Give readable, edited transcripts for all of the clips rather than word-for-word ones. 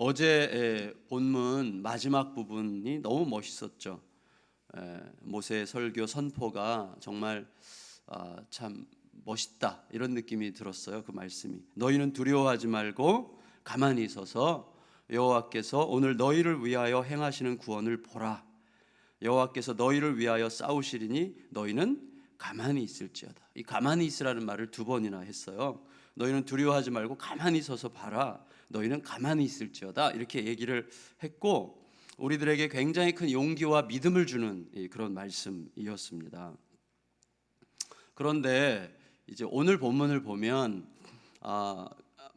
어제 본문 마지막 부분이 너무 멋있었죠. 모세의 설교 선포가 정말 참 멋있다 이런 느낌이 들었어요. 그 말씀이 너희는 두려워하지 말고 가만히 있어서 여호와께서 오늘 너희를 위하여 행하시는 구원을 보라. 여호와께서 너희를 위하여 싸우시리니 너희는 가만히 있을지어다. 이 가만히 있으라는 말을 2번이나 했어요. 너희는 두려워하지 말고 가만히 서서 봐라. 너희는 가만히 있을지어다 이렇게 얘기를 했고, 우리들에게 굉장히 큰 용기와 믿음을 주는 그런 말씀이었습니다. 그런데 이제 오늘 본문을 보면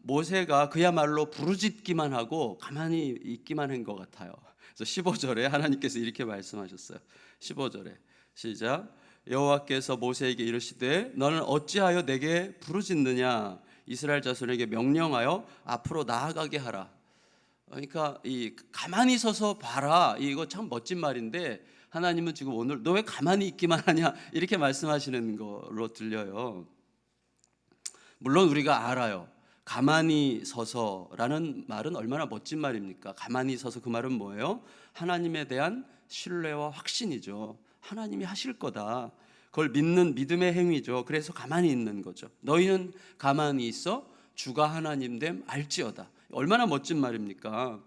모세가 그야말로 부르짖기만 하고 가만히 있기만 한 것 같아요. 그래서 15절에 하나님께서 이렇게 말씀하셨어요. 15절에 시작. 여호와께서 모세에게 이르시되 너는 어찌하여 내게 부르짖느냐. 이스라엘 자손에게 명령하여 앞으로 나아가게 하라. 그러니까 이 가만히 서서 봐라, 이거 참 멋진 말인데 하나님은 지금 오늘 너 왜 가만히 있기만 하냐 이렇게 말씀하시는 걸로 들려요. 물론 우리가 알아요. 가만히 서서라는 말은 얼마나 멋진 말입니까? 가만히 서서 그 말은 뭐예요? 하나님에 대한 신뢰와 확신이죠. 하나님이 하실 거다. 그걸 믿는 믿음의 행위죠. 그래서 가만히 있는 거죠. 너희는 가만히 있어 주가 하나님 됨 알지어다. 얼마나 멋진 말입니까?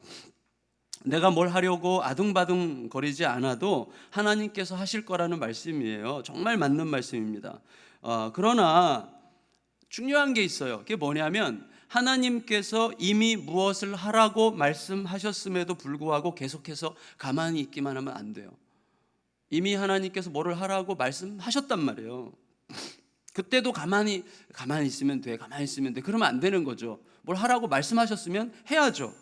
내가 뭘 하려고 아둥바둥 거리지 않아도 하나님께서 하실 거라는 말씀이에요. 정말 맞는 말씀입니다. 그러나 중요한 게 있어요. 그게 뭐냐면 하나님께서 이미 무엇을 하라고 말씀하셨음에도 불구하고 계속해서 가만히 있기만 하면 안 돼요. 이미 하나님께서 뭐를 하라고 말씀하셨단 말이에요. 그때도 가만히 있으면 돼, 가만히 있으면 돼. 그러면 안 되는 거죠. 뭘 하라고 말씀하셨으면 해야죠.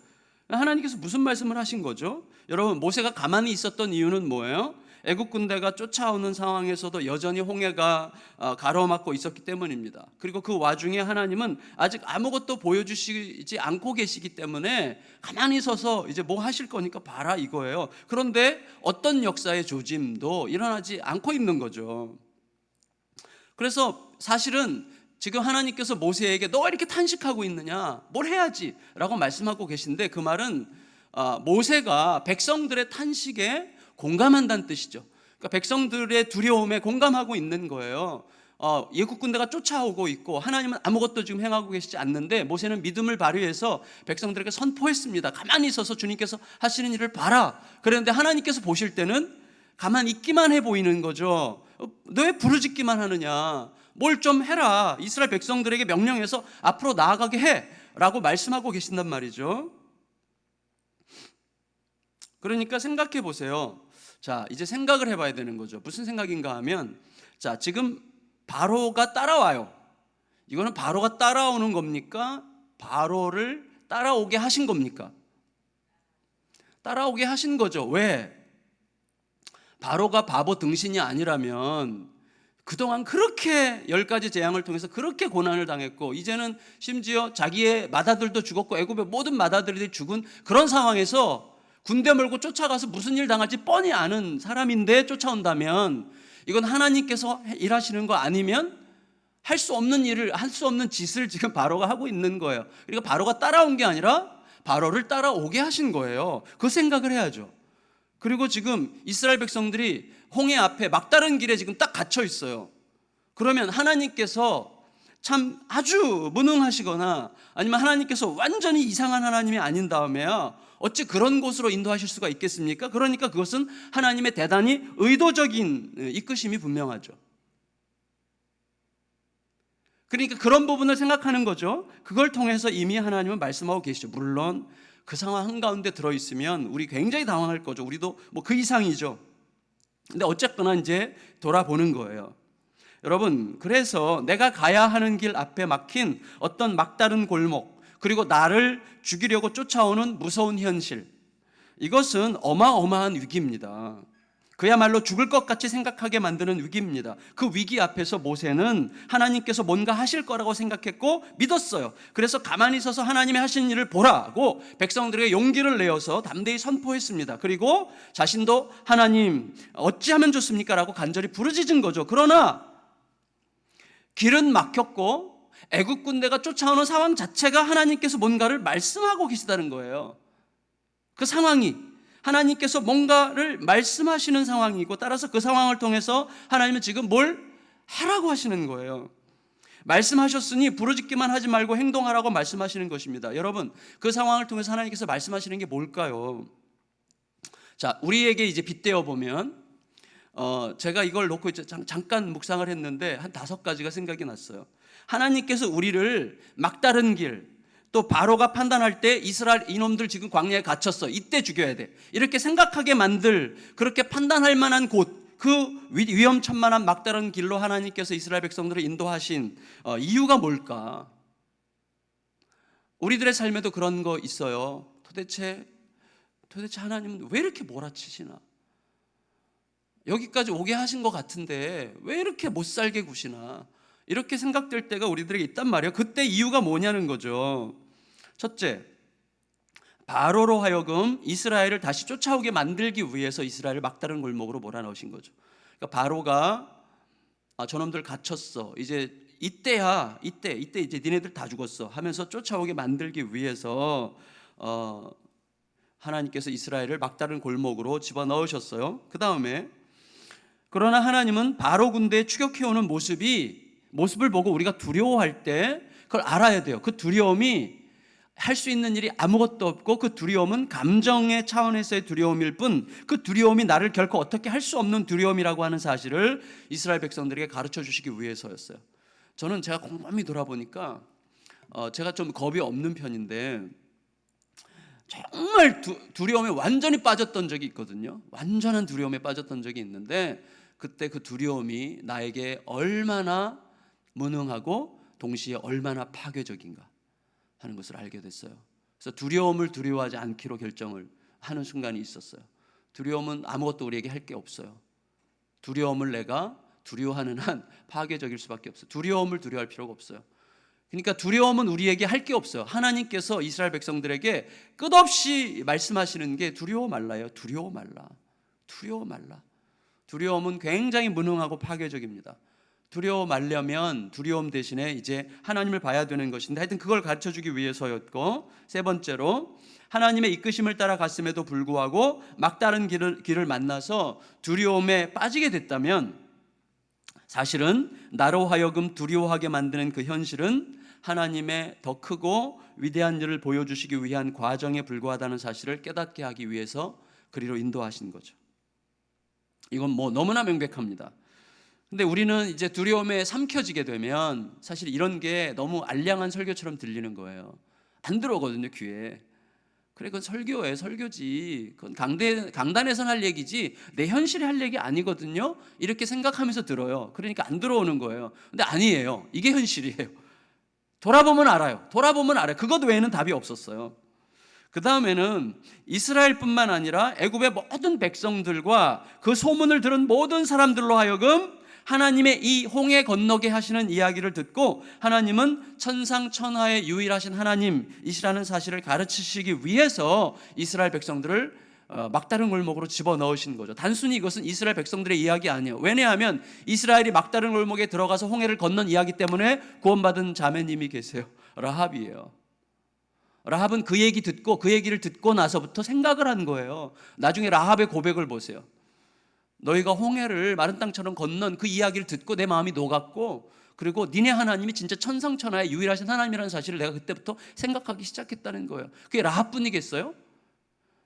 하나님께서 무슨 말씀을 하신 거죠? 여러분, 모세가 가만히 있었던 이유는 뭐예요? 애국 군대가 쫓아오는 상황에서도 여전히 홍해가 가로막고 있었기 때문입니다. 그리고 그 와중에 하나님은 아직 아무것도 보여주시지 않고 계시기 때문에 가만히 서서 이제 뭐 하실 거니까 봐라 이거예요. 그런데 어떤 역사의 조짐도 일어나지 않고 있는 거죠. 그래서 사실은 지금 하나님께서 모세에게 너 이렇게 탄식하고 있느냐, 뭘 해야지 라고 말씀하고 계신데, 그 말은 모세가 백성들의 탄식에 공감한다는 뜻이죠. 그러니까 백성들의 두려움에 공감하고 있는 거예요. 예국 군대가 쫓아오고 있고 하나님은 아무것도 지금 행하고 계시지 않는데 모세는 믿음을 발휘해서 백성들에게 선포했습니다. 가만히 있어서 주님께서 하시는 일을 봐라. 그런데 하나님께서 보실 때는 가만히 있기만 해 보이는 거죠. 너 왜 부르짖기만 하느냐, 뭘 좀 해라. 이스라엘 백성들에게 명령해서 앞으로 나아가게 해 라고 말씀하고 계신단 말이죠. 그러니까 생각해 보세요. 자, 이제 생각을 해봐야 되는 거죠. 무슨 생각인가 하면, 자, 지금 바로가 따라와요. 이거는 바로가 따라오는 겁니까? 바로를 따라오게 하신 겁니까? 따라오게 하신 거죠. 왜? 바로가 바보 등신이 아니라면 그동안 그렇게 10가지 재앙을 통해서 그렇게 고난을 당했고, 이제는 심지어 자기의 맏아들도 죽었고 애굽의 모든 맏아들이 죽은 그런 상황에서 군대 몰고 쫓아가서 무슨 일 당할지 뻔히 아는 사람인데 쫓아온다면 이건 하나님께서 일하시는 거 아니면 할 수 없는 일을, 할 수 없는 짓을 지금 바로가 하고 있는 거예요. 그러니까 바로가 따라온 게 아니라 바로를 따라오게 하신 거예요. 그 생각을 해야죠. 그리고 지금 이스라엘 백성들이 홍해 앞에 막다른 길에 지금 딱 갇혀 있어요. 그러면 하나님께서 참 아주 무능하시거나 아니면 하나님께서 완전히 이상한 하나님이 아닌 다음에야 어찌 그런 곳으로 인도하실 수가 있겠습니까? 그러니까 그것은 하나님의 대단히 의도적인 이끄심이 분명하죠. 그러니까 그런 부분을 생각하는 거죠. 그걸 통해서 이미 하나님은 말씀하고 계시죠. 물론 그 상황 한가운데 들어있으면 우리 굉장히 당황할 거죠. 우리도 뭐 그 이상이죠. 근데 어쨌거나 이제 돌아보는 거예요. 여러분, 그래서 내가 가야 하는 길 앞에 막힌 어떤 막다른 골목, 그리고 나를 죽이려고 쫓아오는 무서운 현실, 이것은 어마어마한 위기입니다. 그야말로 죽을 것 같이 생각하게 만드는 위기입니다. 그 위기 앞에서 모세는 하나님께서 뭔가 하실 거라고 생각했고 믿었어요. 그래서 가만히 서서 하나님이 하시는 일을 보라고 백성들에게 용기를 내어서 담대히 선포했습니다. 그리고 자신도 하나님 어찌하면 좋습니까? 라고 간절히 부르짖은 거죠. 그러나 길은 막혔고 애국 군대가 쫓아오는 상황 자체가 하나님께서 뭔가를 말씀하고 계시다는 거예요. 그 상황이 하나님께서 뭔가를 말씀하시는 상황이고, 따라서 그 상황을 통해서 하나님은 지금 뭘 하라고 하시는 거예요. 말씀하셨으니 부르짖기만 하지 말고 행동하라고 말씀하시는 것입니다. 여러분, 그 상황을 통해서 하나님께서 말씀하시는 게 뭘까요? 자, 우리에게 이제 빗대어 보면 제가 이걸 놓고 이제 잠깐 묵상을 했는데 한 5가지가 생각이 났어요. 하나님께서 우리를 막다른 길, 또 바로가 판단할 때 이스라엘 이놈들 지금 광야에 갇혔어, 이때 죽여야 돼, 이렇게 생각하게 만들, 그렇게 판단할 만한 곳, 그 위험천만한 막다른 길로 하나님께서 이스라엘 백성들을 인도하신 이유가 뭘까? 우리들의 삶에도 그런 거 있어요. 도대체 하나님은 왜 이렇게 몰아치시나? 여기까지 오게 하신 것 같은데 왜 이렇게 못 살게 구시나? 이렇게 생각될 때가 우리들에게 있단 말이에요. 그때 이유가 뭐냐는 거죠. 첫째, 바로로 하여금 이스라엘을 다시 쫓아오게 만들기 위해서 이스라엘을 막다른 골목으로 몰아넣으신 거죠. 그러니까 바로가 저놈들 갇혔어, 이제 이때야, 이때 이제 니네들 다 죽었어 하면서 쫓아오게 만들기 위해서 하나님께서 이스라엘을 막다른 골목으로 집어넣으셨어요. 그 다음에, 그러나 하나님은 바로 군대에 추격해오는 모습을 보고 우리가 두려워할 때 그걸 알아야 돼요. 그 두려움이 할 수 있는 일이 아무것도 없고, 그 두려움은 감정의 차원에서의 두려움일 뿐, 그 두려움이 나를 결코 어떻게 할 수 없는 두려움이라고 하는 사실을 이스라엘 백성들에게 가르쳐 주시기 위해서였어요. 저는 제가 곰곰이 돌아보니까 제가 좀 겁이 없는 편인데 정말 두려움에 완전히 빠졌던 적이 있거든요. 완전한 두려움에 빠졌던 적이 있는데, 그때 그 두려움이 나에게 얼마나 무능하고 동시에 얼마나 파괴적인가 하는 것을 알게 됐어요. 그래서 두려움을 두려워하지 않기로 결정을 하는 순간이 있었어요. 두려움은 아무것도 우리에게 할 게 없어요. 두려움을 내가 두려워하는 한 파괴적일 수밖에 없어요. 두려움을 두려워할 필요가 없어요. 그러니까 두려움은 우리에게 할 게 없어요. 하나님께서 이스라엘 백성들에게 끝없이 말씀하시는 게 두려워 말라요. 두려워 말라. 두려워 말라. 두려움은 굉장히 무능하고 파괴적입니다. 두려워 말려면 두려움 대신에 이제 하나님을 봐야 되는 것인데, 하여튼 그걸 가르쳐주기 위해서였고, 세 번째로 하나님의 이끄심을 따라 갔음에도 불구하고 막다른 길을 만나서 두려움에 빠지게 됐다면, 사실은 나로 하여금 두려워하게 만드는 그 현실은 하나님의 더 크고 위대한 일을 보여주시기 위한 과정에 불과하다는 사실을 깨닫게 하기 위해서 그리로 인도하신 거죠. 이건 뭐 너무나 명백합니다. 근데 우리는 이제 두려움에 삼켜지게 되면 사실 이런 게 너무 알량한 설교처럼 들리는 거예요. 안 들어오거든요, 귀에. 그래, 그건 설교예요, 설교지. 그건 강단에서 할 얘기지 내 현실에 할 얘기 아니거든요. 이렇게 생각하면서 들어요. 그러니까 안 들어오는 거예요. 근데 아니에요. 이게 현실이에요. 돌아보면 알아요. 그것 외에는 답이 없었어요. 그 다음에는 이스라엘뿐만 아니라 애굽의 모든 백성들과 그 소문을 들은 모든 사람들로 하여금 하나님의 이 홍해 건너게 하시는 이야기를 듣고, 하나님은 천상천하의 유일하신 하나님이시라는 사실을 가르치시기 위해서 이스라엘 백성들을 막다른 골목으로 집어넣으신 거죠. 단순히 이것은 이스라엘 백성들의 이야기 아니에요. 왜냐하면 이스라엘이 막다른 골목에 들어가서 홍해를 건넌 이야기 때문에 구원받은 자매님이 계세요. 라합이에요. 라합은 그 얘기를 듣고 나서부터 생각을 한 거예요. 나중에 라합의 고백을 보세요. 너희가 홍해를 마른 땅처럼 건넌 그 이야기를 듣고 내 마음이 녹았고, 그리고 니네 하나님이 진짜 천상천하의 유일하신 하나님이라는 사실을 내가 그때부터 생각하기 시작했다는 거예요. 그게 라합뿐이겠어요?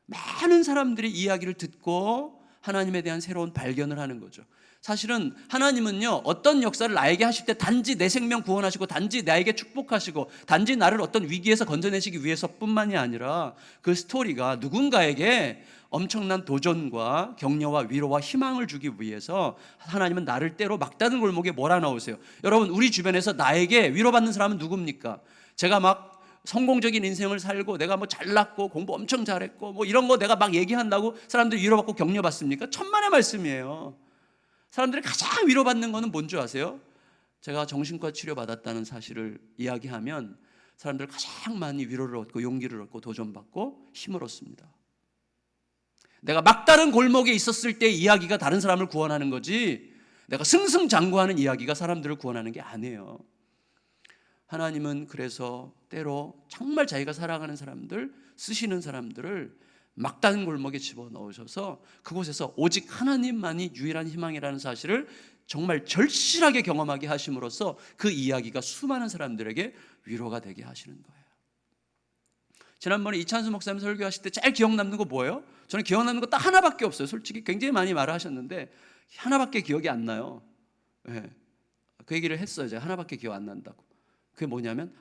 많은 사람들이 이야기를 듣고 하나님에 대한 새로운 발견을 하는 거죠. 사실은 하나님은요, 어떤 역사를 나에게 하실 때 단지 내 생명 구원하시고 단지 나에게 축복하시고 단지 나를 어떤 위기에서 건져내시기 위해서뿐만이 아니라 그 스토리가 누군가에게 엄청난 도전과 격려와 위로와 희망을 주기 위해서 하나님은 나를 때로 막다른 골목에 몰아넣으세요. 여러분, 우리 주변에서 나에게 위로받는 사람은 누굽니까? 제가 막 성공적인 인생을 살고 내가 뭐 잘났고 공부 엄청 잘했고 뭐 이런 거 내가 막 얘기한다고 사람들이 위로받고 격려받습니까? 천만의 말씀이에요. 사람들이 가장 위로받는 거는 뭔 줄 아세요? 제가 정신과 치료받았다는 사실을 이야기하면 사람들 가장 많이 위로를 얻고 용기를 얻고 도전받고 힘을 얻습니다. 내가 막다른 골목에 있었을 때의 이야기가 다른 사람을 구원하는 거지, 내가 승승장구하는 이야기가 사람들을 구원하는 게 아니에요. 하나님은 그래서 때로 정말 자기가 사랑하는 사람들, 쓰시는 사람들을 막다른 골목에 집어넣으셔서 그곳에서 오직 하나님만이 유일한 희망이라는 사실을 정말 절실하게 경험하게 하심으로써 그 이야기가 수많은 사람들에게 위로가 되게 하시는 거예요. 지난번에 이찬수 목사님 설교하실 때 제일 기억 남는 거 뭐예요? 저는 기억 남는 거 딱 하나밖에 없어요. 솔직히 굉장히 많이 말을 하셨는데 하나밖에 기억이 안 나요. 네. 그 얘기를 했어요. 제가 하나밖에 기억 안 난다고. 그게 뭐냐면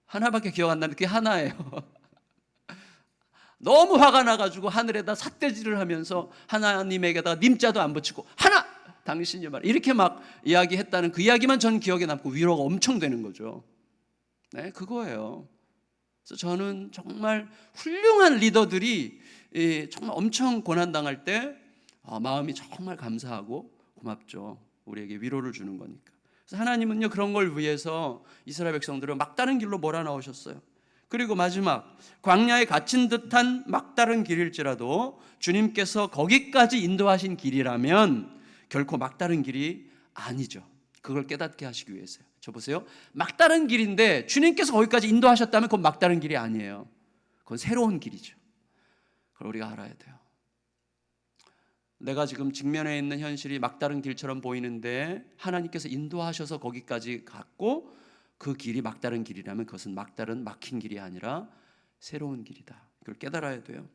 하나밖에 기억 안 나는데 그게 하나예요. 너무 화가 나가지고 하늘에다 삿대질을 하면서 하나님에게다가 님자도 안 붙이고 하나! 당신이 말 이렇게 막 이야기했다는 그 이야기만 전 기억에 남고 위로가 엄청 되는 거죠. 네, 그거예요. 그래서 저는 정말 훌륭한 리더들이 정말 엄청 고난당할 때 마음이 정말 감사하고 고맙죠. 우리에게 위로를 주는 거니까. 그래서 하나님은요 그런 걸 위해서 이스라엘 백성들을 막다른 길로 몰아넣으셨어요. 그리고 마지막 광야에 갇힌 듯한 막다른 길일지라도 주님께서 거기까지 인도하신 길이라면 결코 막다른 길이 아니죠. 그걸 깨닫게 하시기 위해서요. 저 보세요. 막다른 길인데 주님께서 거기까지 인도하셨다면 그건 막다른 길이 아니에요. 그건 새로운 길이죠. 그걸 우리가 알아야 돼요. 내가 지금 직면해 있는 현실이 막다른 길처럼 보이는데 하나님께서 인도하셔서 거기까지 갔고 그 길이 막다른 길이라면 그것은 막다른 막힌 길이 아니라 새로운 길이다. 그걸 깨달아야 돼요.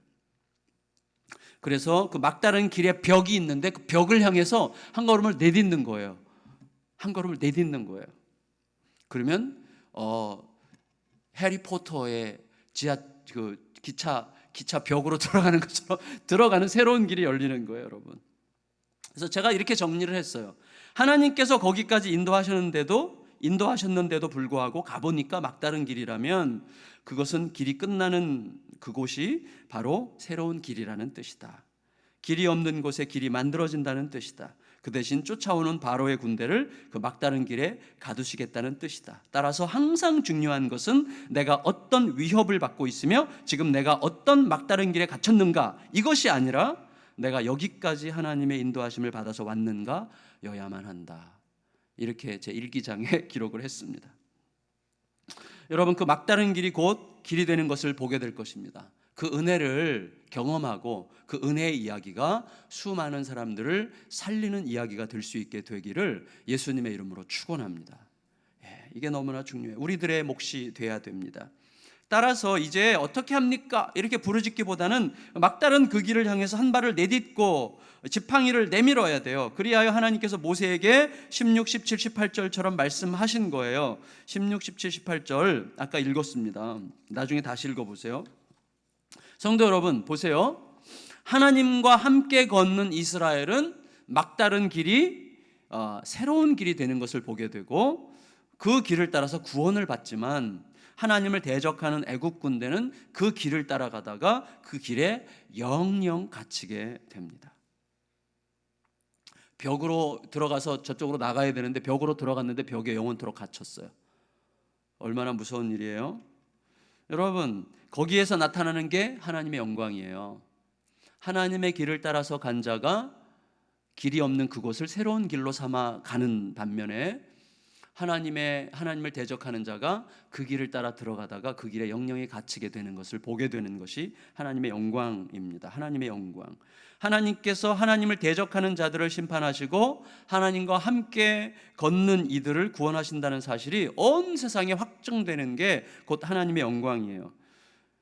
그래서 그 막다른 길에 벽이 있는데 그 벽을 향해서 한 걸음을 내딛는 거예요. 한 걸음을 내딛는 거예요. 그러면 해리포터의 기차 벽으로 들어가는 것처럼 들어가는 새로운 길이 열리는 거예요, 여러분. 그래서 제가 이렇게 정리를 했어요. 하나님께서 거기까지 인도하셨는데도 불구하고 가보니까 막다른 길이라면 그것은 길이 끝나는 그곳이 바로 새로운 길이라는 뜻이다. 길이 없는 곳에 길이 만들어진다는 뜻이다. 그 대신 쫓아오는 바로의 군대를 그 막다른 길에 가두시겠다는 뜻이다. 따라서 항상 중요한 것은 내가 어떤 위협을 받고 있으며 지금 내가 어떤 막다른 길에 갇혔는가, 이것이 아니라 내가 여기까지 하나님의 인도하심을 받아서 왔는가 여야만 한다. 이렇게 제 일기장에 기록을 했습니다. 여러분, 그 막다른 길이 곧 길이 되는 것을 보게 될 것입니다. 그 은혜를 경험하고 그 은혜의 이야기가 수많은 사람들을 살리는 이야기가 될 수 있게 되기를 예수님의 이름으로 축원합니다. 이게 너무나 중요해요. 우리들의 몫이 돼야 됩니다. 따라서 이제 어떻게 합니까? 이렇게 부르짖기보다는 막다른 그 길을 향해서 한 발을 내딛고 지팡이를 내밀어야 돼요. 그리하여 하나님께서 모세에게 16, 17, 18절처럼 말씀하신 거예요. 16, 17, 18절 아까 읽었습니다. 나중에 다시 읽어보세요. 성도 여러분, 보세요. 하나님과 함께 걷는 이스라엘은 막다른 길이 새로운 길이 되는 것을 보게 되고 그 길을 따라서 구원을 받지만 하나님을 대적하는 애국 군대는 그 길을 따라가다가 그 길에 영영 갇히게 됩니다. 벽으로 들어가서 저쪽으로 나가야 되는데 벽으로 들어갔는데 벽에 영원토록 갇혔어요. 얼마나 무서운 일이에요. 여러분, 거기에서 나타나는 게 하나님의 영광이에요. 하나님의 길을 따라서 간 자가 길이 없는 그곳을 새로운 길로 삼아 가는 반면에 하나님을 대적하는 자가 그 길을 따라 들어가다가 그 길에 영영이 갇히게 되는 것을 보게 되는 것이 하나님의 영광입니다. 하나님의 영광. 하나님께서 하나님을 대적하는 자들을 심판하시고 하나님과 함께 걷는 이들을 구원하신다는 사실이 온 세상에 확증되는 게 곧 하나님의 영광이에요.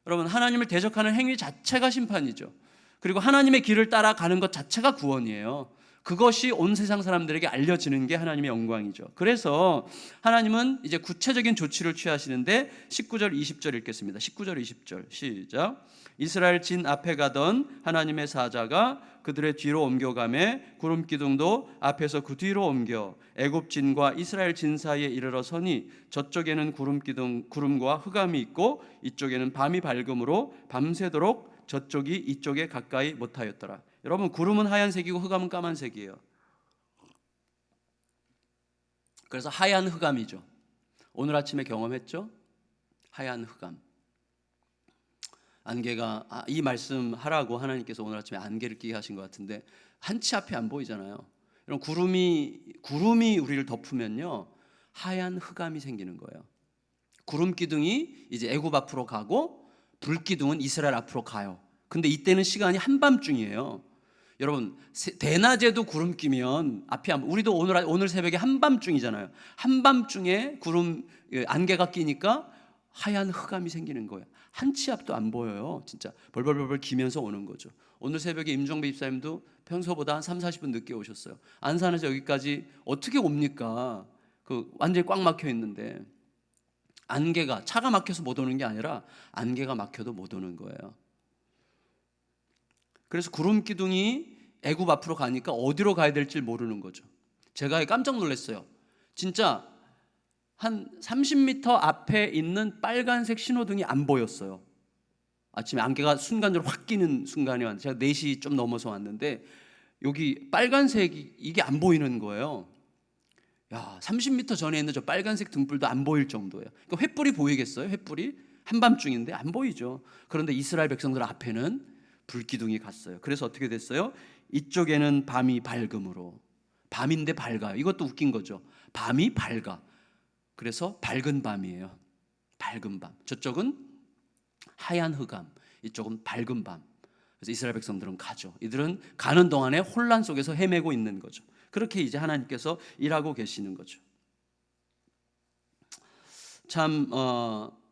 여러분, 하나님을 대적하는 행위 자체가 심판이죠. 그리고 하나님의 길을 따라가는 것 자체가 구원이에요. 그것이 온 세상 사람들에게 알려지는 게 하나님의 영광이죠. 그래서 하나님은 이제 구체적인 조치를 취하시는데 19절 20절 읽겠습니다. 19절 20절 시작. 이스라엘 진 앞에 가던 하나님의 사자가 그들의 뒤로 옮겨가매 구름 기둥도 앞에서 그 뒤로 옮겨 애굽 진과 이스라엘 진 사이에 이르러 서니 저쪽에는 구름과 흑암이 있고 이쪽에는 밤이 밝음으로 밤새도록 저쪽이 이쪽에 가까이 못하였더라. 여러분, 구름은 하얀색이고 흑암은 까만색이에요. 그래서 하얀 흑암이죠. 오늘 아침에 경험했죠? 하얀 흑암. 안개가 이 말씀 하라고 하나님께서 오늘 아침에 안개를 끼게 하신 것 같은데 한치 앞이 안 보이잖아요. 여러분, 구름이 우리를 덮으면요 하얀 흑암이 생기는 거예요. 구름 기둥이 이제 애굽 앞으로 가고 불기둥은 이스라엘 앞으로 가요. 근데 이때는 시간이 한밤중이에요. 여러분, 대낮에도 구름 끼면 앞이 안, 우리도 오늘 새벽에 한밤중이잖아요. 한밤중에 구름 안개가 끼니까 하얀 흑암이 생기는 거예요. 한 치 앞도 안 보여요. 진짜 벌벌벌벌 기면서 오는 거죠. 오늘 새벽에 임종배 집사님도 평소보다 한 3, 40분 늦게 오셨어요. 안산에서 여기까지 어떻게 옵니까? 완전히 꽉 막혀 있는데, 안개가, 차가 막혀서 못 오는 게 아니라 안개가 막혀도 못 오는 거예요. 그래서 구름 기둥이 애굽 앞으로 가니까 어디로 가야 될지 모르는 거죠. 제가 깜짝 놀랐어요. 진짜 한 30m 앞에 있는 빨간색 신호등이 안 보였어요. 아침에 안개가 순간적으로 확 끼는 순간이 왔는데, 제가 4시 좀 넘어서 왔는데 여기 빨간색이 이게 안 보이는 거예요. 야, 30m 전에 있는 저 빨간색 등불도 안 보일 정도예요. 그러니까 횃불이 보이겠어요? 횃불이 한밤중인데 안 보이죠. 그런데 이스라엘 백성들 앞에는 불기둥이 갔어요. 그래서 어떻게 됐어요? 이쪽에는 밤이 밝음으로, 밤인데 밝아요. 이것도 웃긴 거죠. 밤이 밝아. 그래서 밝은 밤이에요. 밝은 밤. 저쪽은 하얀 흑암, 이쪽은 밝은 밤. 그래서 이스라엘 백성들은 가죠. 이들은 가는 동안에 혼란 속에서 헤매고 있는 거죠. 그렇게 이제 하나님께서 일하고 계시는 거죠. 참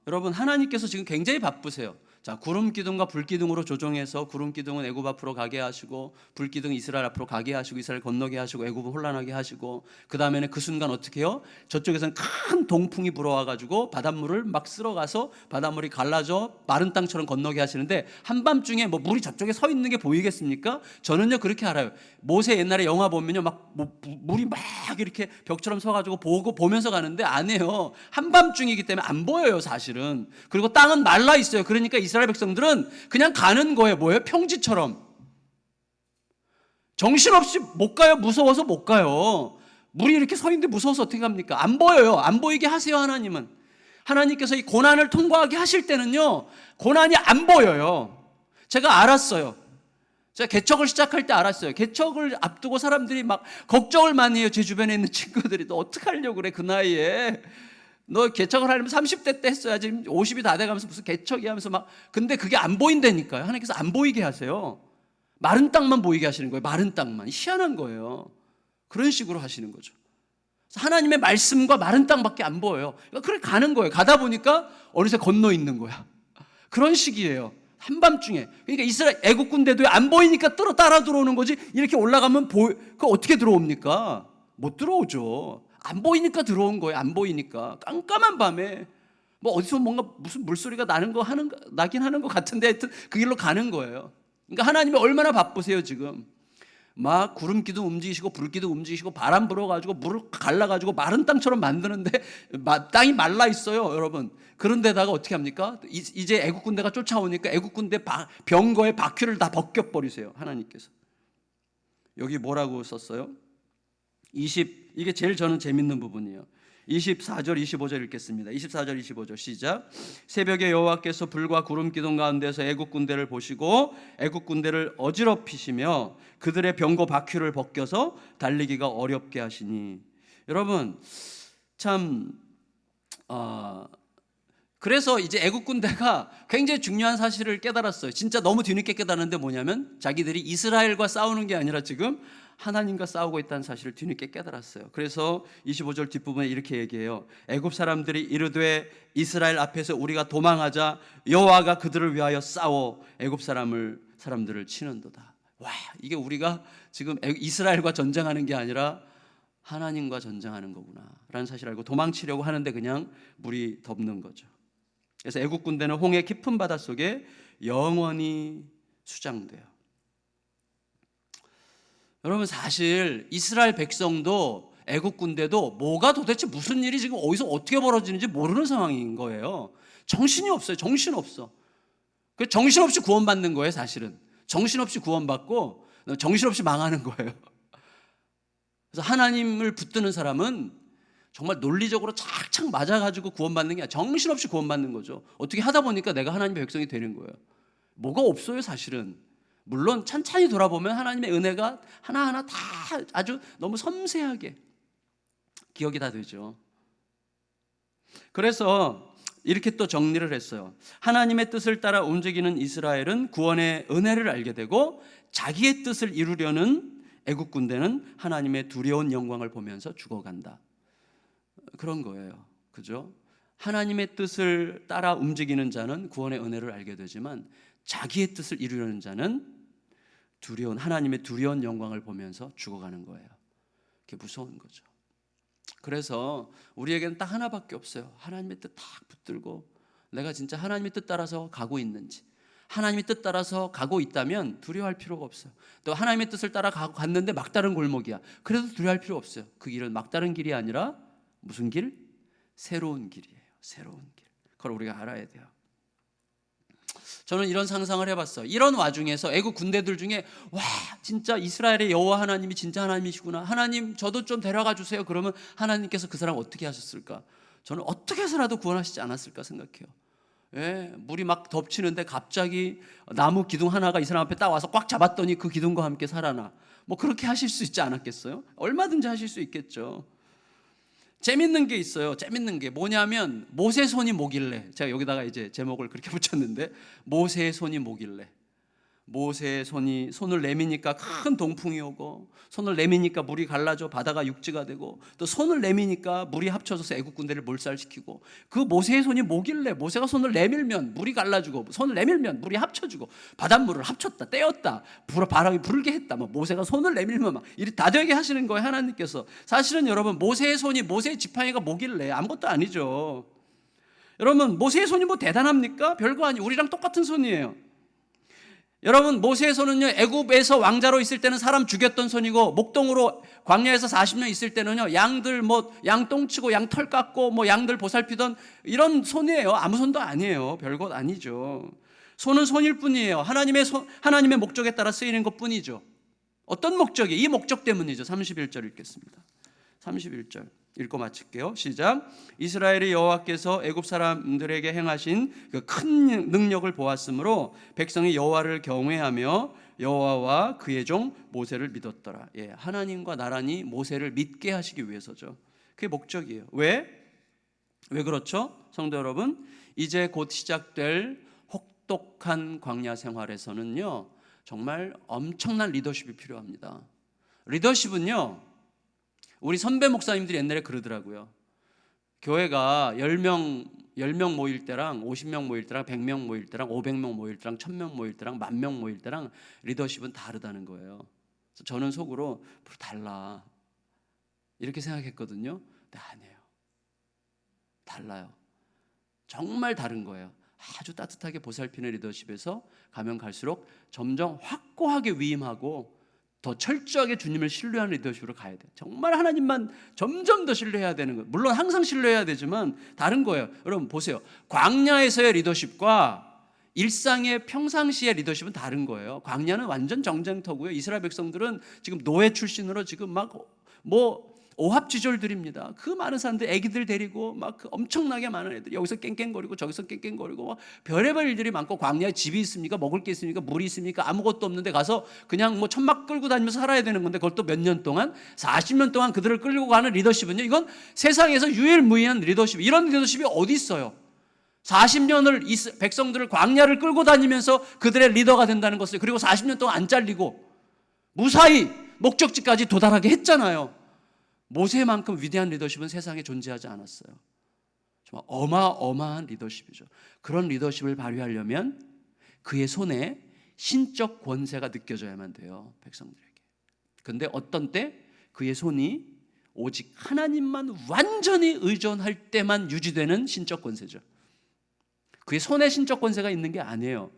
여러분, 하나님께서 지금 굉장히 바쁘세요. 자, 구름 기둥과 불 기둥으로 조종해서 구름 기둥은 애굽 앞으로 가게 하시고 불 기둥은 이스라엘 앞으로 가게 하시고 이스라엘 건너게 하시고 애굽은 혼란하게 하시고, 그 다음에는 그 순간 어떻게 해요? 저쪽에서는 큰 동풍이 불어와 가지고 바닷물을 막 쓸어가서 바닷물이 갈라져 마른 땅처럼 건너게 하시는데, 한밤중에 뭐 물이 저쪽에 서 있는 게 보이겠습니까? 저는요 그렇게 알아요. 모세 옛날에 영화 보면요 막 물이 막 이렇게 벽처럼 서가지고 보면서 가는데 안 해요. 한밤중이기 때문에 안 보여요 사실은. 그리고 땅은 말라 있어요. 그러니까 이스라엘 백성들은 그냥 가는 거예요. 뭐예요? 평지처럼. 정신없이 못 가요. 무서워서 못 가요. 물이 이렇게 서 있는데 무서워서 어떻게 갑니까? 안 보여요. 안 보이게 하세요. 하나님은. 하나님께서 이 고난을 통과하게 하실 때는요, 고난이 안 보여요. 제가 알았어요. 제가 개척을 시작할 때 알았어요. 개척을 앞두고 사람들이 막 걱정을 많이 해요. 제 주변에 있는 친구들이. 너 어떻게 하려고 그래 그 나이에. 너 개척을 하려면 30대 때 했어야지. 50이 다 돼가면서 무슨 개척이 하면서 막. 근데 그게 안 보인다니까요. 하나님께서 안 보이게 하세요. 마른 땅만 보이게 하시는 거예요. 마른 땅만. 희한한 거예요. 그런 식으로 하시는 거죠. 하나님의 말씀과 마른 땅밖에 안 보여요. 그러니까 그렇게 가는 거예요. 가다 보니까 어느새 건너 있는 거야. 그런 식이에요. 한밤중에. 그러니까 이스라엘 애국 군대도 안 보이니까 따라 들어오는 거지. 이렇게 올라가면 그 어떻게 들어옵니까? 못 들어오죠. 안 보이니까 들어온 거예요. 안 보이니까. 깜깜한 밤에 뭐 어디서 뭔가 무슨 물소리가 나긴 하는 것 같은데 하여튼 그 길로 가는 거예요. 그러니까 하나님이 얼마나 바쁘세요 지금. 막 구름 기둥 움직이시고 불 기둥 움직이시고 바람 불어가지고 물을 갈라가지고 마른 땅처럼 만드는데 땅이 말라 있어요 여러분. 그런데다가 어떻게 합니까? 이제 애국 군대가 쫓아오니까 애국 군대 병거의 바퀴를 다 벗겨버리세요 하나님께서. 여기 뭐라고 썼어요? 이게 제일 저는 재밌는 부분이에요. 24절 25절 읽겠습니다. 24절 25절 시작. 새벽에 여호와께서 불과 구름 기둥 가운데서 애국 군대를 보시고 애국 군대를 어지럽히시며 그들의 병거 바퀴를 벗겨서 달리기가 어렵게 하시니. 여러분 참 그래서 이제 애국 군대가 굉장히 중요한 사실을 깨달았어요. 진짜 너무 뒤늦게 깨달았는데 뭐냐면 자기들이 이스라엘과 싸우는 게 아니라 지금 하나님과 싸우고 있다는 사실을 뒤늦게 깨달았어요. 그래서 25절 뒷부분에 이렇게 얘기해요. 애굽 사람들이 이르되 이스라엘 앞에서 우리가 도망하자 여호와가 그들을 위하여 싸워 애굽 사람들을 치는도다. 와, 이게 우리가 지금 이스라엘과 전쟁하는 게 아니라 하나님과 전쟁하는 거구나 라는 사실을 알고 도망치려고 하는데 그냥 물이 덮는 거죠. 그래서 애국 군대는 홍해 깊은 바닷속에 영원히 수장돼요. 여러분 사실 이스라엘 백성도 애국 군대도 뭐가 도대체 무슨 일이 지금 어디서 어떻게 벌어지는지 모르는 상황인 거예요. 정신이 없어요. 정신없어. 정신없이 구원받는 거예요 사실은. 정신없이 구원받고 정신없이 망하는 거예요. 그래서 하나님을 붙드는 사람은 정말 논리적으로 착착 맞아가지고 구원받는 게 아니라 정신없이 구원받는 거죠. 어떻게 하다 보니까 내가 하나님의 백성이 되는 거예요. 뭐가 없어요 사실은. 물론 찬찬히 돌아보면 하나님의 은혜가 하나하나 다 아주 너무 섬세하게 기억이 다 되죠. 그래서 이렇게 또 정리를 했어요. 하나님의 뜻을 따라 움직이는 이스라엘은 구원의 은혜를 알게 되고, 자기의 뜻을 이루려는 애국 군대는 하나님의 두려운 영광을 보면서 죽어간다. 그런 거예요. 그죠? 하나님의 뜻을 따라 움직이는 자는 구원의 은혜를 알게 되지만, 자기의 뜻을 이루려는 자는 하나님의 두려운 영광을 보면서 죽어가는 거예요. 그게 무서운 거죠. 그래서 우리에게는 딱 하나밖에 없어요. 하나님의 뜻 딱 붙들고 내가 진짜 하나님의 뜻 따라서 가고 있는지, 하나님의 뜻 따라서 가고 있다면 두려워할 필요가 없어요. 또 하나님의 뜻을 따라 갔는데 막다른 골목이야. 그래도 두려워할 필요 없어요. 그 길은 막다른 길이 아니라 무슨 길? 새로운 길이에요. 새로운 길. 그걸 우리가 알아야 돼요. 저는 이런 상상을 해봤어요. 이런 와중에서 애국 군대들 중에 와 진짜 이스라엘의 여호와 하나님이 진짜 하나님이시구나, 하나님 저도 좀 데려가 주세요. 그러면 하나님께서 그 사람 어떻게 하셨을까? 저는 어떻게 해서라도 구원하시지 않았을까 생각해요. 예, 물이 막 덮치는데 갑자기 나무 기둥 하나가 이 사람 앞에 딱 와서 꽉 잡았더니 그 기둥과 함께 살아나. 뭐 그렇게 하실 수 있지 않았겠어요? 얼마든지 하실 수 있겠죠. 재밌는 게 있어요. 재밌는 게 뭐냐면 모세 손이 뭐길래, 제가 여기다가 이제 제목을 그렇게 붙였는데, 모세의 손이 뭐길래. 모세의 손을 내미니까 큰 동풍이 오고, 손을 내미니까 물이 갈라져 바다가 육지가 되고, 또 손을 내미니까 물이 합쳐져서 애국 군대를 몰살시키고, 그 모세의 손이 뭐길래 모세가 손을 내밀면 물이 갈라지고, 손을 내밀면 물이 합쳐지고, 바닷물을 합쳤다 떼었다 바람이 불게 했다, 뭐 모세가 손을 내밀면 막 이렇게 다 되게 하시는 거예요, 하나님께서. 사실은 여러분 모세의 손이, 모세의 지팡이가 뭐길래? 아무것도 아니죠. 여러분 모세의 손이 뭐 대단합니까? 별거 아니에요. 우리랑 똑같은 손이에요. 여러분 모세의 손은요, 애굽에서 왕자로 있을 때는 사람 죽였던 손이고, 목동으로 광야에서 40년 있을 때는요, 양들 양 똥치고 양 털 깎고 양들 보살피던 이런 손이에요. 아무 손도 아니에요. 별것 아니죠. 손은 손일 뿐이에요. 하나님의 목적에 따라 쓰이는 것 뿐이죠. 어떤 목적이? 이 목적 때문이죠. 31절 읽겠습니다. 31절 읽고 마칠게요. 시작. 이스라엘의 여호와께서 애굽 사람들에게 행하신 그 큰 능력을 보았으므로 백성이 여호와를 경외하며 여호와와 그의 종 모세를 믿었더라. 예, 하나님과 나란히 모세를 믿게 하시기 위해서죠. 그게 목적이에요. 왜 그렇죠? 성도 여러분, 이제 곧 시작될 혹독한 광야 생활에서는요, 정말 엄청난 리더십이 필요합니다. 리더십은요, 우리 선배 목사님들이 옛날에 그러더라고요. 교회가 10명 모일 때랑 50명 모일 때랑 100명 모일 때랑 500명 모일 때랑 1000명 모일 때랑 10,000명 모일 때랑 리더십은 다르다는 거예요. 그래서 저는 속으로 달라 이렇게 생각했거든요. 근데 아니에요. 달라요. 정말 다른 거예요. 아주 따뜻하게 보살피는 리더십에서 가면 갈수록 점점 확고하게 위임하고 더 철저하게 주님을 신뢰하는 리더십으로 가야 돼요. 정말 하나님만 점점 더 신뢰해야 되는 거예요. 물론 항상 신뢰해야 되지만 다른 거예요. 여러분 보세요. 광야에서의 리더십과 일상의 평상시의 리더십은 다른 거예요. 광야는 완전 정쟁터고요. 이스라엘 백성들은 지금 노예 출신으로 지금 오합지졸들입니다. 그 많은 사람들, 애기들 데리고 그 엄청나게 많은 애들 여기서 깽깽거리고 저기서 깽깽거리고 별의별 일들이 많고, 광야에 집이 있습니까? 먹을 게 있습니까? 물이 있습니까? 아무것도 없는데 가서 그냥 천막 끌고 다니면서 살아야 되는 건데, 그걸 또 몇 년 동안 40년 동안 그들을 끌고 가는 리더십은요, 이건 세상에서 유일무이한 리더십. 이런 리더십이 어디 있어요? 40년을 백성들을 광야를 끌고 다니면서 그들의 리더가 된다는 것을, 그리고 40년 동안 안 잘리고 무사히 목적지까지 도달하게 했잖아요. 모세만큼 위대한 리더십은 세상에 존재하지 않았어요. 정말 어마어마한 리더십이죠. 그런 리더십을 발휘하려면 그의 손에 신적 권세가 느껴져야만 돼요, 백성들에게. 그런데 어떤 때 그의 손이 오직 하나님만 완전히 의존할 때만 유지되는 신적 권세죠. 그의 손에 신적 권세가 있는 게 아니에요.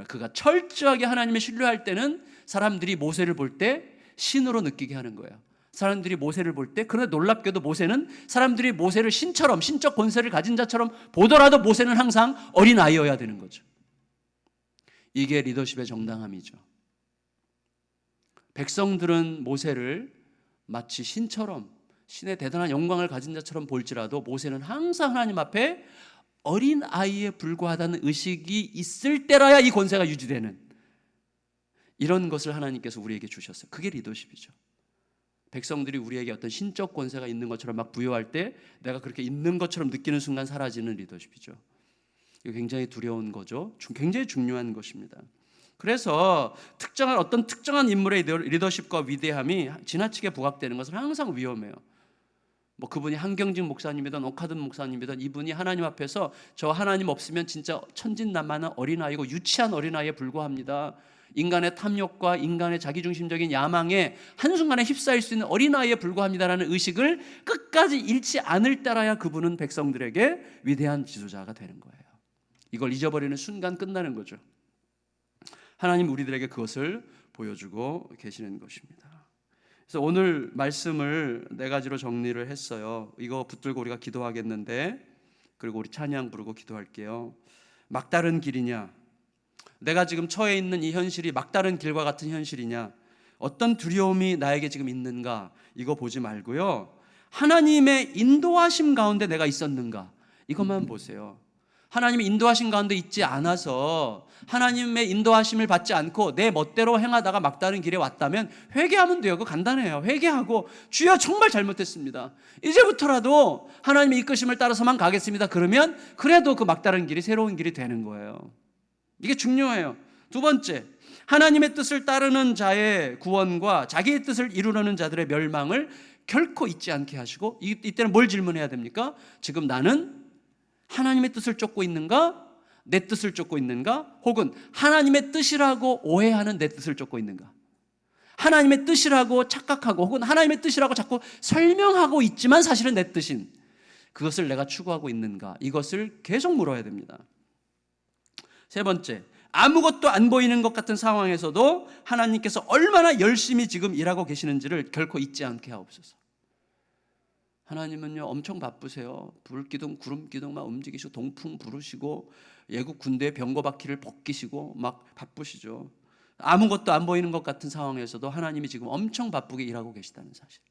그가 철저하게 하나님을 신뢰할 때는 사람들이 모세를 볼 때 신으로 느끼게 하는 거예요. 사람들이 모세를 볼 때, 그런데 놀랍게도 모세는 사람들이 모세를 신처럼, 신적 권세를 가진 자처럼 보더라도 모세는 항상 어린아이여야 되는 거죠. 이게 리더십의 정당함이죠. 백성들은 모세를 마치 신처럼, 신의 대단한 영광을 가진 자처럼 볼지라도 모세는 항상 하나님 앞에 어린아이에 불과하다는 의식이 있을 때라야 이 권세가 유지되는, 이런 것을 하나님께서 우리에게 주셨어요. 그게 리더십이죠. 백성들이 우리에게 어떤 신적 권세가 있는 것처럼 막 부여할 때 내가 그렇게 있는 것처럼 느끼는 순간 사라지는 리더십이죠. 이거 굉장히 두려운 거죠. 굉장히 중요한 것입니다. 그래서 어떤 특정한 인물의 리더십과 위대함이 지나치게 부각되는 것은 항상 위험해요. 뭐 그분이 한경직 목사님이든 오카든 목사님이든 이분이 하나님 앞에서 저 하나님 없으면 진짜 천진난만한 어린아이고 유치한 어린아이에 불과합니다. 인간의 탐욕과 인간의 자기중심적인 야망에 한순간에 휩싸일 수 있는 어린아이에 불과합니다라는 의식을 끝까지 잃지 않을 때라야 그분은 백성들에게 위대한 지도자가 되는 거예요. 이걸 잊어버리는 순간 끝나는 거죠. 하나님 우리들에게 그것을 보여주고 계시는 것입니다. 그래서 오늘 말씀을 4가지로 정리를 했어요. 이거 붙들고 우리가 기도하겠는데, 그리고 우리 찬양 부르고 기도할게요. 막다른 길이냐? 내가 지금 처해 있는 이 현실이 막다른 길과 같은 현실이냐? 어떤 두려움이 나에게 지금 있는가? 이거 보지 말고요. 하나님의 인도하심 가운데 내가 있었는가? 이것만 보세요. 하나님의 인도하심 가운데 있지 않아서 하나님의 인도하심을 받지 않고 내 멋대로 행하다가 막다른 길에 왔다면 회개하면 돼요. 그거 간단해요. 회개하고 주여 정말 잘못했습니다. 이제부터라도 하나님의 이끄심을 따라서만 가겠습니다. 그러면 그래도 그 막다른 길이 새로운 길이 되는 거예요. 이게 중요해요. 2번째, 하나님의 뜻을 따르는 자의 구원과 자기의 뜻을 이루려는 자들의 멸망을 결코 잊지 않게 하시고, 이때는 뭘 질문해야 됩니까? 지금 나는 하나님의 뜻을 쫓고 있는가? 내 뜻을 쫓고 있는가? 혹은 하나님의 뜻이라고 오해하는 내 뜻을 쫓고 있는가? 하나님의 뜻이라고 착각하고 혹은 하나님의 뜻이라고 자꾸 설명하고 있지만 사실은 내 뜻인 그것을 내가 추구하고 있는가? 이것을 계속 물어야 됩니다. 3번째, 아무것도 안 보이는 것 같은 상황에서도 하나님께서 얼마나 열심히 지금 일하고 계시는지를 결코 잊지 않게 하옵소서. 하나님은요 엄청 바쁘세요. 불기둥 구름기둥 막 움직이시고 동풍 부르시고 예국 군대의 병거바퀴를 벗기시고 막 바쁘시죠. 아무것도 안 보이는 것 같은 상황에서도 하나님이 지금 엄청 바쁘게 일하고 계시다는 사실.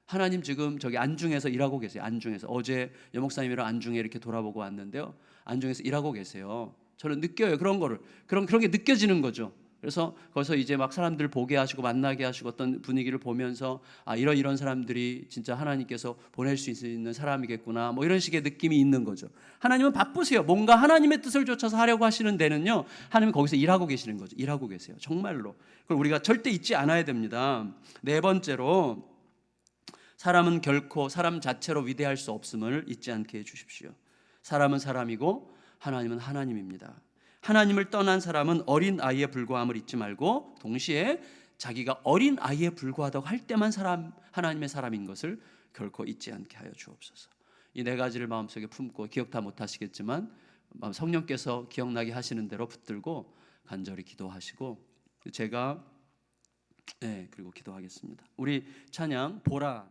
하나님 지금 저기 안중에서 일하고 계세요. 안중에서. 어제 여목사님이랑 안중에 이렇게 돌아보고 왔는데요, 안중에서 일하고 계세요. 저는 느껴요. 그런 거를. 그런 게 느껴지는 거죠. 그래서 거기서 이제 막 사람들 보게 하시고 만나게 하시고 어떤 분위기를 보면서 아 이런 사람들이 진짜 하나님께서 보낼 수 있는 사람이겠구나 뭐 이런 식의 느낌이 있는 거죠. 하나님은 바쁘세요. 뭔가 하나님의 뜻을 쫓아서 하려고 하시는 데는요 하나님은 거기서 일하고 계시는 거죠. 일하고 계세요. 정말로. 그걸 우리가 절대 잊지 않아야 됩니다. 4번째로, 사람은 결코 사람 자체로 위대할 수 없음을 잊지 않게 해주십시오. 사람은 사람이고 하나님은 하나님입니다. 하나님을 떠난 사람은 어린 아이에 불과함을 잊지 말고 동시에 자기가 어린 아이에 불과하다고 할 때만 하나님의 사람인 것을 결코 잊지 않게 하여 주옵소서. 이 4가지를 마음속에 품고 기억 다 못하시겠지만 성령께서 기억나게 하시는 대로 붙들고 간절히 기도하시고 제가 그리고 기도하겠습니다. 우리 찬양 보라.